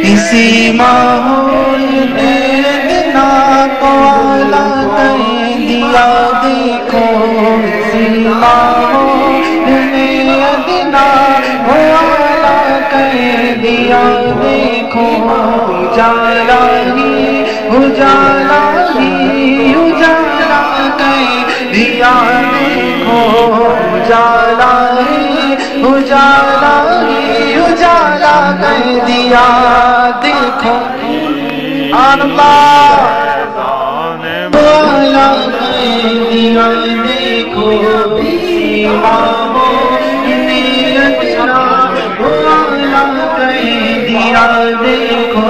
اسی ماحول نے نا کو اعلیٰ کر دیا دیکھو، اسی ماحول نے نا کو اعلیٰ کر دیا دیکھو، اجالا ہی اجالا ہی اجالا کر دیا دیکھو، اجالا ہی اجالا ہی اجالا کر دیا دیکھو، اللہ اجالا کر دیا دیکھو، اماموں نے اجالا کر دیا دیکھو،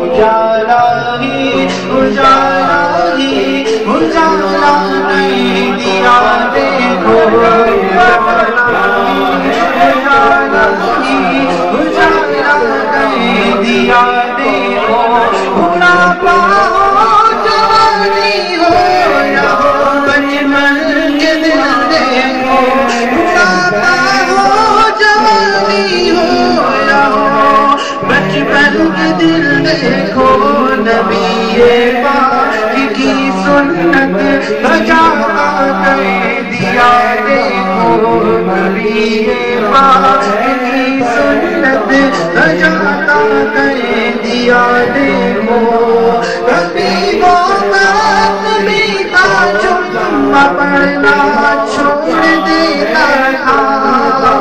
اجالا ہی اجالا ہی اجالا کر دیا دیکھو، میرے پاس کی سنت سجاتا کر دیا دیکھو کبھی وہ وقت بھی تھا چما پڑھنا چھوڑ دیتا تھا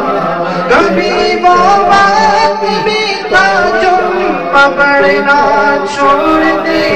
کبھی وہ وقت بھی تھا چما پڑھنا چھوڑ دیتا